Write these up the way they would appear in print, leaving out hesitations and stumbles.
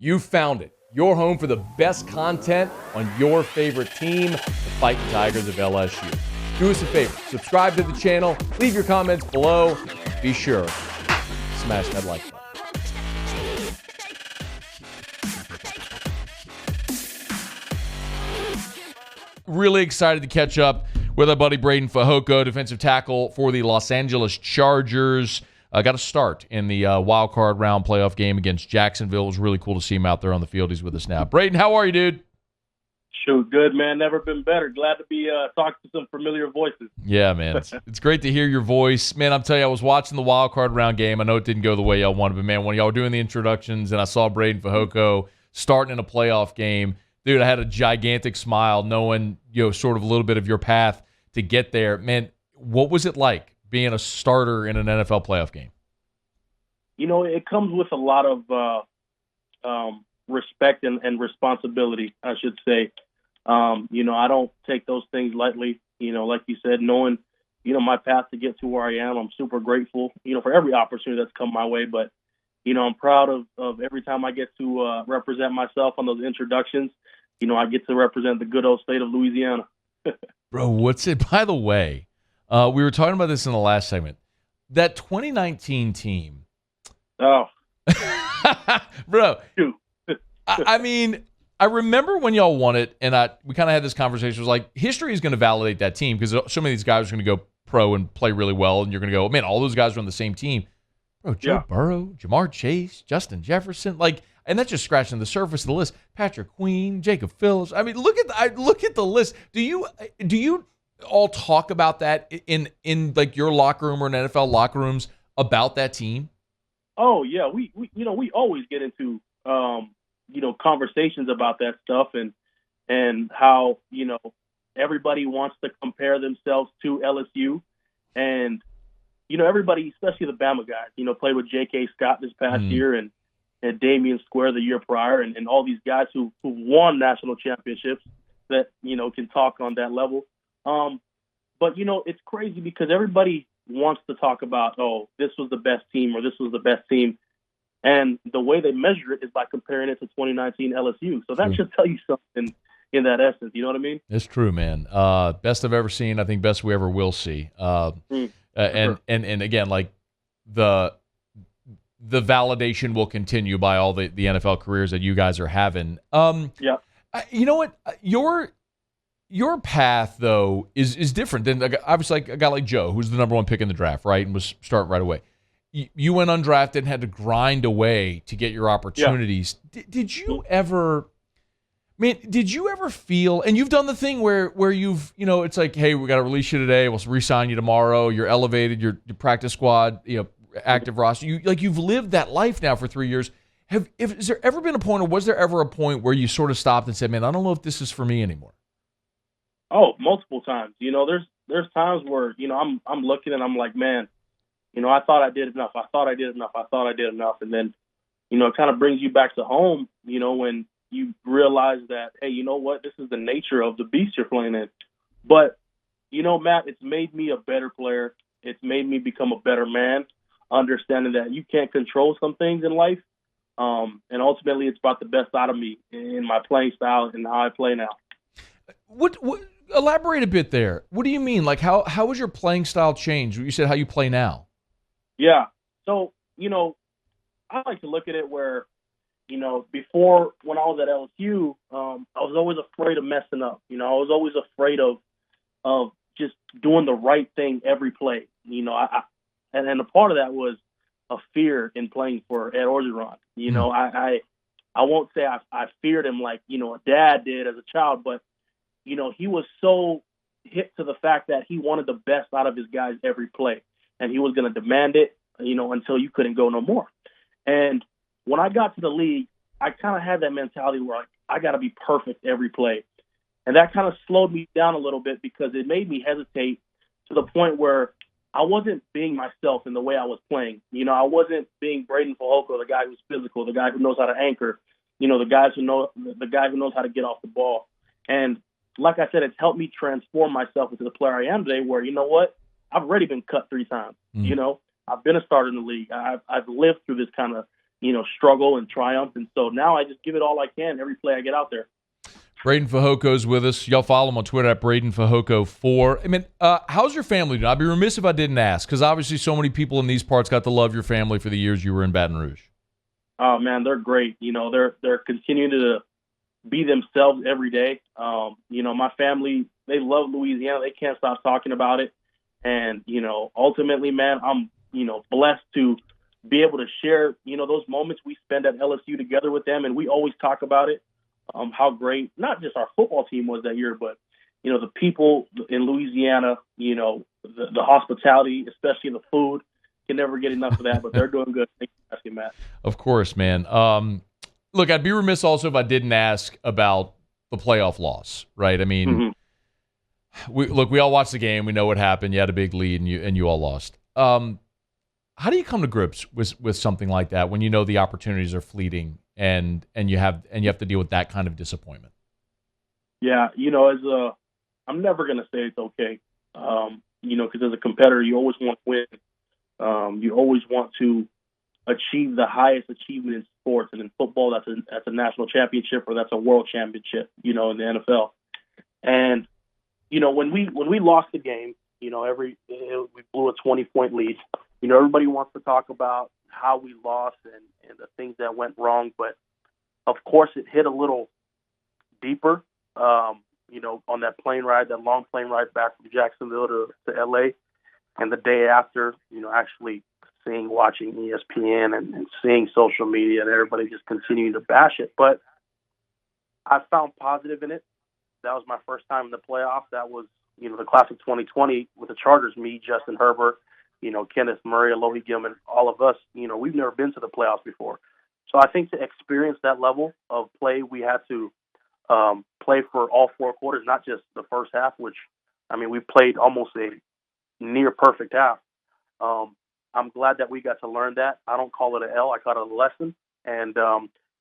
You found it. Your home for the best content on your favorite team, the Fighting Tigers of LSU. Do us a favor. Subscribe to the channel. Leave your comments below. Be sure to smash that like button. Really excited to catch up with our buddy Breiden Fehoko, defensive tackle for the Los Angeles Chargers. Got a start in the wild card round playoff game against Jacksonville. It was really cool to see him out there on the field. He's with us now. Breiden, how are you, dude? Shoot, good, man. Never been better. Glad to be talking to some familiar voices. Yeah, man. It's great to hear your voice. Man, I'm telling you, I was watching the wild card round game. I know it didn't go the way y'all wanted, but, man, when y'all were doing the introductions and I saw Breiden Fehoko starting in a playoff game, dude, I had a gigantic smile knowing, sort of a little bit of your path to get there. Man, what was it like being a starter in an NFL playoff game? It comes with a lot of respect and responsibility, I should say. I don't take those things lightly. Like you said, knowing, my path to get to where I am, I'm super grateful, for every opportunity that's come my way. But, I'm proud of every time I get to represent myself on those introductions. I get to represent the good old state of Louisiana. Bro, what's it? By the way, we were talking about this in the last segment. That 2019 team. Oh. Bro. I mean, I remember when y'all won it, and we kind of had this conversation. It was like, history is going to validate that team because so many of these guys are going to go pro and play really well, and you're going to go, man, all those guys are on the same team. Bro, Joe Burrow, Jamar Chase, Justin Jefferson, and that's just scratching the surface of the list. Patrick Queen, Jacob Phillips. I mean, look at the list. Do you all talk about that in like your locker room or in NFL locker rooms about that team? Oh yeah, we always get into conversations about that stuff and how everybody wants to compare themselves to LSU, and everybody, especially the Bama guys, played with J.K. Scott this past year and Damian Square the year prior, and all these guys who won national championships that can talk on that level. But it's crazy because everybody wants to talk about, oh, this was the best team or this was the best team. And the way they measure it is by comparing it to 2019 LSU. So that should tell you something in that essence. You know what I mean? It's true, man. Best I've ever seen. I think best we ever will see. And again, like the validation will continue by all the NFL careers that you guys are having. Yeah. You know what? Your path, though, is different than obviously like a guy like Joe, who's the number one pick in the draft, right, and was starting right away. You went undrafted and had to grind away to get your opportunities. Yeah. Did you ever feel, and you've done the thing where you've, it's like, hey, we got to release you today, we'll re-sign you tomorrow, you're elevated, your practice squad, active roster. You've lived that life now for 3 years. Has there ever been a point, or was there ever a point where you sort of stopped and said, man, I don't know if this is for me anymore? Oh, multiple times. There's times where, I'm looking and I'm like, man, I thought I did enough. I thought I did enough. And then, it kind of brings you back to home, when you realize that, hey, you know what? This is the nature of the beast you're playing in. But, Matt, it's made me a better player. It's made me become a better man, understanding that you can't control some things in life. And ultimately, it's brought the best out of me in my playing style and how I play now. What elaborate a bit there. What do you mean? Like, how has your playing style changed? You said how you play now. Yeah. So, I like to look at it where, before when I was at LSU, I was always afraid of messing up. I was always afraid of just doing the right thing every play. And a part of that was a fear in playing for Ed Orgeron. I won't say I feared him like, a dad did as a child, but he was so hit to the fact that he wanted the best out of his guys every play, and he was going to demand it, until you couldn't go no more. And when I got to the league, I kind of had that mentality where I got to be perfect every play. And that kind of slowed me down a little bit because it made me hesitate to the point where I wasn't being myself in the way I was playing. I wasn't being Breiden Fehoko, the guy who's physical, the guy who knows how to anchor, the guy who knows how to get off the ball. And like I said, it's helped me transform myself into the player I am today where, I've already been cut 3 times. I've been a starter in the league. I've lived through this kind of, struggle and triumph. And so now I just give it all I can every play I get out there. Breiden Fehoko's with us. Y'all follow him on Twitter at Breiden Fehoko 4. I mean, how's your family doing? I'd be remiss if I didn't ask, because obviously so many people in these parts got to love your family for the years you were in Baton Rouge. Oh man, they're great. They're continuing to be themselves every day. My family, they love Louisiana. They can't stop talking about it. And, ultimately, man, I'm, blessed to be able to share, those moments we spend at LSU together with them. And we always talk about it, how great, not just our football team was that year, but, the people in Louisiana, the hospitality, especially the food, can never get enough of that, but they're doing good. Thank you for asking, Matt. Of course, man. Look, I'd be remiss also if I didn't ask about the playoff loss, right? I mean, we all watched the game. We know what happened. You had a big lead, and you all lost. How do you come to grips with something like that when you know the opportunities are fleeting and you have to deal with that kind of disappointment? Yeah, I'm never gonna say it's okay. Because as a competitor, you always want to win. You always want to achieve the highest achievement in sports, and in football, that's a national championship, or that's a world championship. In the NFL, and when we lost the game, we blew a 20-point lead. Everybody wants to talk about how we lost and the things that went wrong, but of course it hit a little deeper. On that long plane ride back from Jacksonville to LA, and the day after, actually watching ESPN and seeing social media and everybody just continuing to bash it. But I found positive in it. That was my first time in the playoffs. That was, the class of 2020 with the Chargers, me, Justin Herbert, Kenneth Murray, Alohi Gilman, all of us, we've never been to the playoffs before. So I think to experience that level of play, we had to play for all 4 quarters, not just the first half, which, we played almost a near perfect half. I'm glad that we got to learn that. I don't call it an L. I call it a lesson. And,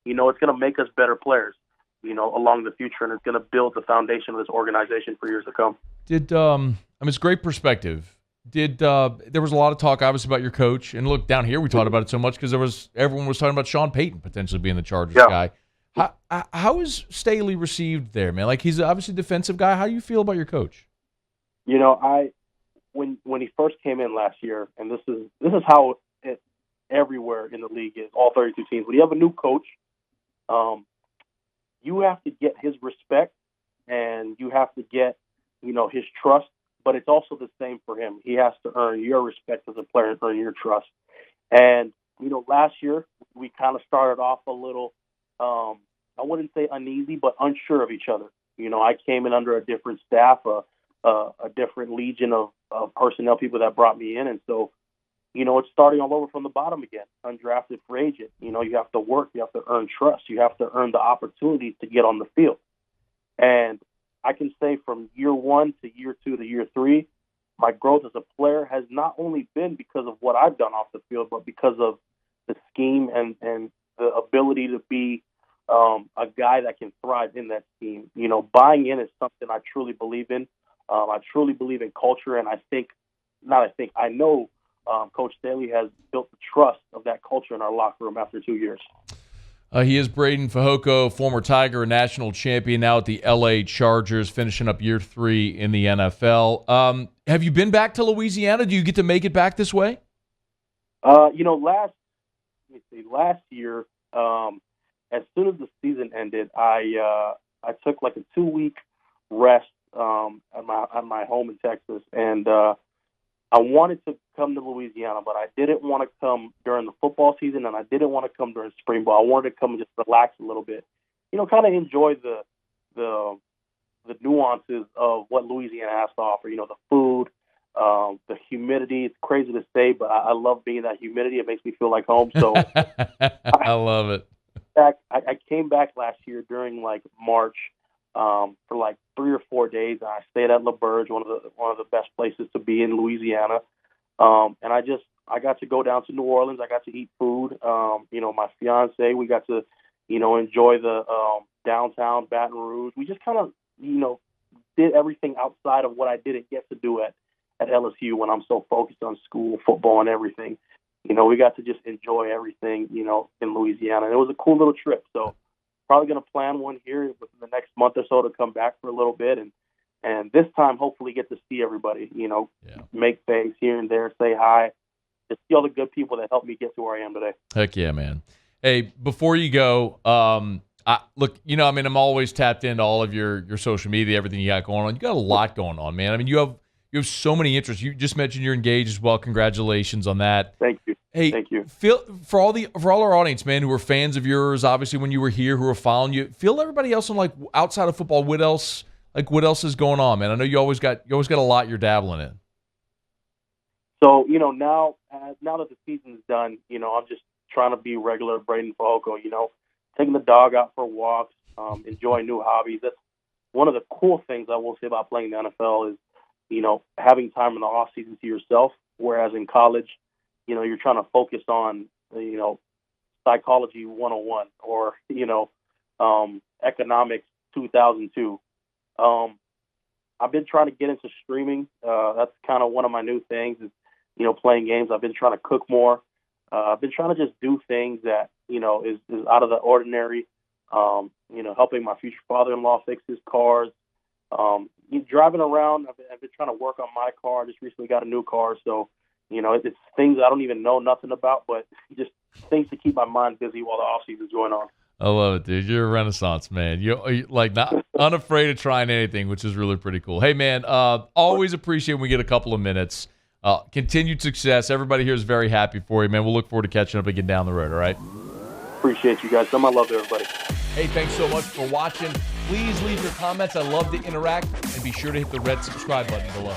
it's going to make us better players, along the future, and it's going to build the foundation of this organization for years to come. It's great perspective. There was a lot of talk, obviously, about your coach. And look, down here we talked about it so much because everyone was talking about Sean Payton potentially being the Chargers guy. How is Staley received there, man? Like, he's obviously a defensive guy. How do you feel about your coach? When he first came in last year, and this is how it everywhere in the league is, all 32 teams. When you have a new coach, you have to get his respect, and you have to get his trust. But it's also the same for him. He has to earn your respect as a player and earn your trust. And last year we kind of started off a little, I wouldn't say uneasy, but unsure of each other. I came in under a different staff, a different legion of personnel people that brought me in. And so, it's starting all over from the bottom again, undrafted free agent. You have to work, you have to earn trust, you have to earn the opportunity to get on the field. And I can say from year 1 to year 2 to year 3, my growth as a player has not only been because of what I've done off the field, but because of the scheme and the ability to be a guy that can thrive in that scheme. Buying in is something I truly believe in. I truly believe in culture, and I know Coach Staley has built the trust of that culture in our locker room after 2 years. He is Breiden Fehoko, former Tiger, national champion, now at the LA Chargers, finishing up year 3 in the NFL. Have you been back to Louisiana? Do you get to make it back this way? Last year, as soon as the season ended, I took like a 2-week rest at my home in Texas, and I wanted to come to Louisiana, but I didn't want to come during the football season, and I didn't want to come during spring ball. I wanted to come and just relax a little bit, kind of enjoy the nuances of what Louisiana has to offer. The food, the humidity. It's crazy to say, but I love being in that humidity. It makes me feel like home. So I love it. I came back last year during like March for like 3 or 4 days. I stayed at La Berge, one of the best places to be in Louisiana. And I got to go down to New Orleans. I got to eat food. My fiance, we got to, enjoy the downtown Baton Rouge. We just kind of, did everything outside of what I didn't get to do at LSU when I'm so focused on school, football, and everything. we got to just enjoy everything, in Louisiana. And it was a cool little trip. So probably going to plan one here within the next month or so to come back for a little bit. And this time, hopefully get to see everybody, make face here and there, say hi, just see all the good people that helped me get to where I am today. Heck yeah, man. Hey, before you go, I'm always tapped into all of your social media, everything you got going on. You got a lot going on, man. I mean, you have so many interests. You just mentioned you're engaged as well. Congratulations on that. Thank you. Hey, thank you. For all our audience, man, who are fans of yours, obviously when you were here, who are following you, fill everybody else on, like, outside of football, what else is going on, man? I know you always got a lot you're dabbling in. So, now that the season's done, I'm just trying to be regular Breiden Fehoko, taking the dog out for walks, enjoying new hobbies. That's one of the cool things I will say about playing the NFL is, having time in the off season to yourself, whereas in college, you're trying to focus on, psychology 101 or, economics 2002. I've been trying to get into streaming. That's kind of one of my new things is, playing games. I've been trying to cook more. I've been trying to just do things that, is out of the ordinary. Helping my future father-in-law fix his cars. Driving around, I've been trying to work on my car. I just recently got a new car. So, it's things I don't even know nothing about, but just things to keep my mind busy while the off-season is going on. I love it, dude. You're a renaissance man. You're like not unafraid of trying anything, which is really pretty cool. Hey, man, always appreciate when we get a couple of minutes. Continued success. Everybody here is very happy for you, man. We'll look forward to catching up again down the road, all right? Appreciate you guys. Send my love to everybody. Hey, thanks so much for watching. Please leave your comments. I love to interact. And be sure to hit the red subscribe button below.